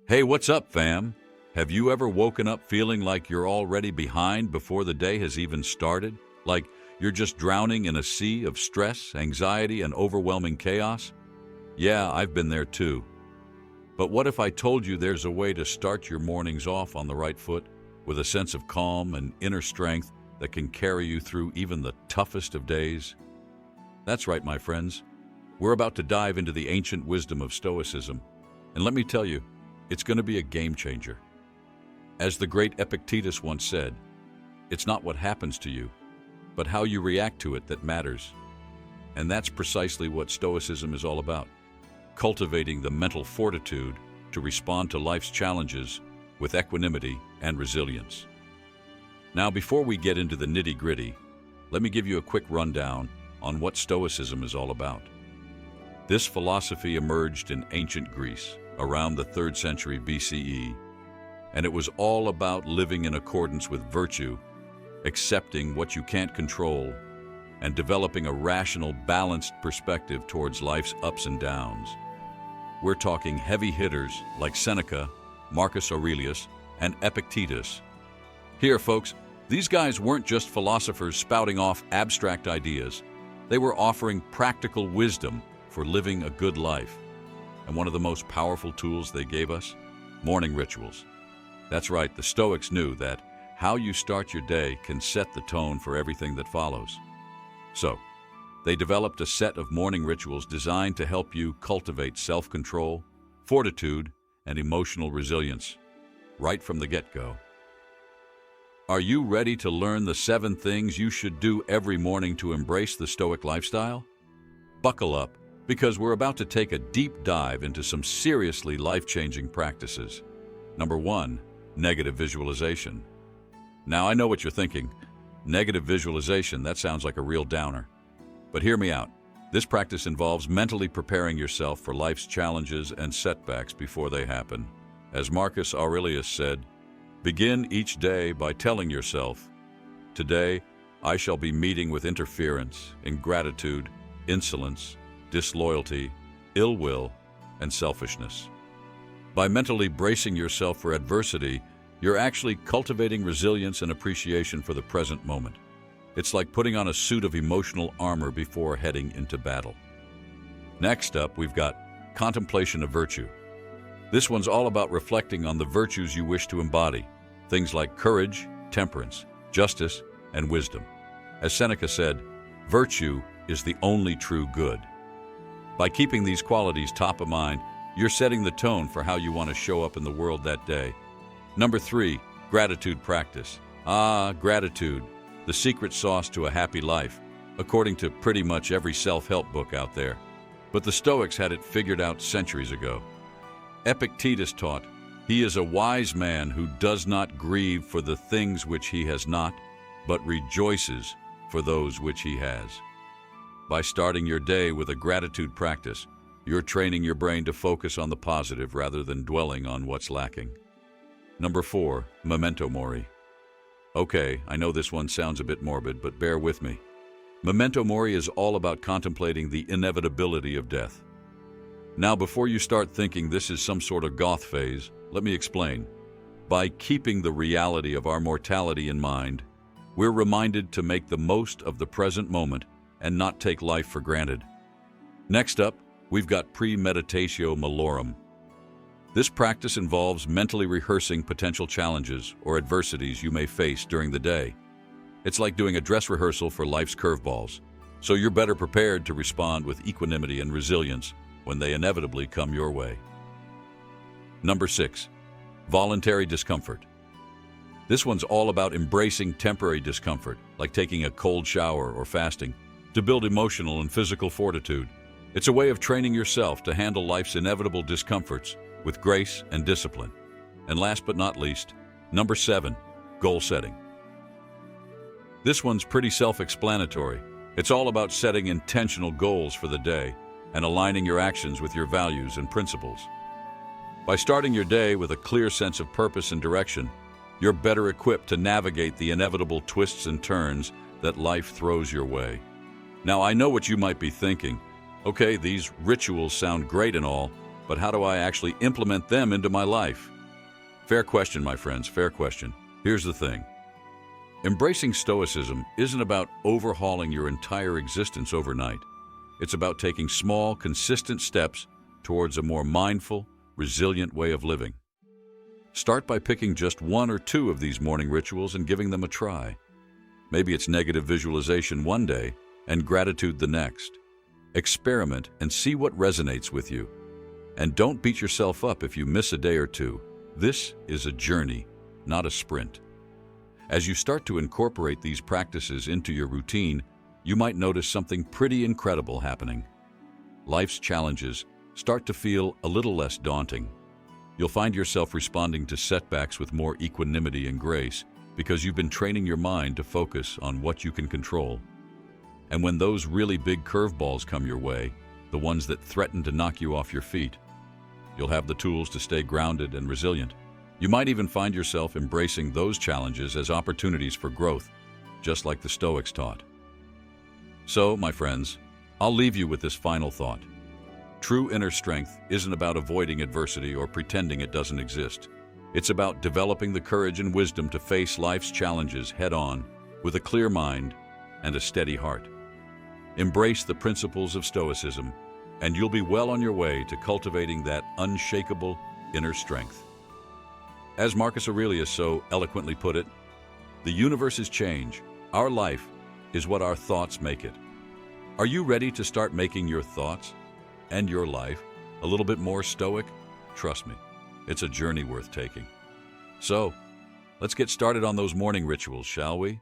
Hey, what's up, fam? Have you ever woken up feeling like you're already behind before the day has even started? Like you're just drowning in a sea of stress, anxiety, and overwhelming chaos? Yeah, I've been there too. But what if I told you there's a way to start your mornings off on the right foot, with a sense of calm and inner strength that can carry you through even the toughest of days? That's right, my friends. We're about to dive into the ancient wisdom of Stoicism. And let me tell you, it's going to be a game changer. As the great Epictetus once said, it's not what happens to you, but how you react to it that matters. And that's precisely what Stoicism is all about, cultivating the mental fortitude to respond to life's challenges with equanimity and resilience. Now, before we get into the nitty-gritty, let me give you a quick rundown on what Stoicism is all about. This philosophy emerged in ancient Greece around the 3rd century BCE, and it was all about living in accordance with virtue, accepting what you can't control, and developing a rational, balanced perspective towards life's ups and downs. We're talking heavy hitters like Seneca, Marcus Aurelius, and Epictetus. Here, folks, these guys weren't just philosophers spouting off abstract ideas. They were offering practical wisdom for living a good life. And one of the most powerful tools they gave us? Morning rituals. That's right, the Stoics knew that how you start your day can set the tone for everything that follows. So, they developed a set of morning rituals designed to help you cultivate self-control, fortitude, and emotional resilience, right from the get-go. Are you ready to learn the 7 things you should do every morning to embrace the Stoic lifestyle? Buckle up, because we're about to take a deep dive into some seriously life-changing practices. Number 1, negative visualization. Now, I know what you're thinking. Negative visualization, that sounds like a real downer. But hear me out. This practice involves mentally preparing yourself for life's challenges and setbacks before they happen. As Marcus Aurelius said, begin each day by telling yourself, today I shall be meeting with interference, ingratitude, insolence, disloyalty, ill will, and selfishness. By mentally bracing yourself for adversity, you're actually cultivating resilience and appreciation for the present moment. It's like putting on a suit of emotional armor before heading into battle. Next up, we've got contemplation of virtue. This one's all about reflecting on the virtues you wish to embody, things like courage, temperance, justice, and wisdom. As Seneca said, virtue is the only true good. By keeping these qualities top of mind, you're setting the tone for how you want to show up in the world that day. Number 3, gratitude practice. Gratitude, the secret sauce to a happy life, according to pretty much every self-help book out there. But the Stoics had it figured out centuries ago. Epictetus taught, "He is a wise man who does not grieve for the things which he has not, but rejoices for those which he has." By starting your day with a gratitude practice, you're training your brain to focus on the positive rather than dwelling on what's lacking. Number 4, memento mori. Okay, I know this one sounds a bit morbid, but bear with me. Memento mori is all about contemplating the inevitability of death. Now, before you start thinking this is some sort of goth phase, let me explain. By keeping the reality of our mortality in mind, we're reminded to make the most of the present moment and not take life for granted. Next up, we've got premeditatio malorum. This practice involves mentally rehearsing potential challenges or adversities you may face during the day. It's like doing a dress rehearsal for life's curveballs, so you're better prepared to respond with equanimity and resilience when they inevitably come your way. Number 6, voluntary discomfort. This one's all about embracing temporary discomfort, like taking a cold shower or fasting, to build emotional and physical fortitude. It's a way of training yourself to handle life's inevitable discomforts with grace and discipline. And last but not least, number 7, goal setting. This one's pretty self-explanatory. It's all about setting intentional goals for the day and aligning your actions with your values and principles. By starting your day with a clear sense of purpose and direction, you're better equipped to navigate the inevitable twists and turns that life throws your way. Now, I know what you might be thinking. Okay, these rituals sound great and all, but how do I actually implement them into my life? Fair question, my friends, fair question. Here's the thing. Embracing Stoicism isn't about overhauling your entire existence overnight. It's about taking small, consistent steps towards a more mindful, resilient way of living. Start by picking just one or two of these morning rituals and giving them a try. Maybe it's negative visualization one day and gratitude the next. Experiment and see what resonates with you. And don't beat yourself up if you miss a day or two. This is a journey, not a sprint. As you start to incorporate these practices into your routine, you might notice something pretty incredible happening. Life's challenges start to feel a little less daunting. You'll find yourself responding to setbacks with more equanimity and grace because you've been training your mind to focus on what you can control. And when those really big curveballs come your way, the ones that threaten to knock you off your feet, you'll have the tools to stay grounded and resilient. You might even find yourself embracing those challenges as opportunities for growth, just like the Stoics taught. So, my friends, I'll leave you with this final thought. True inner strength isn't about avoiding adversity or pretending it doesn't exist. It's about developing the courage and wisdom to face life's challenges head-on with a clear mind and a steady heart. Embrace the principles of Stoicism, and you'll be well on your way to cultivating that unshakable inner strength. As Marcus Aurelius so eloquently put it, the universe's change, our life, is what our thoughts make it. Are you ready to start making your thoughts and your life a little bit more stoic? Trust me, it's a journey worth taking. So, let's get started on those morning rituals, shall we?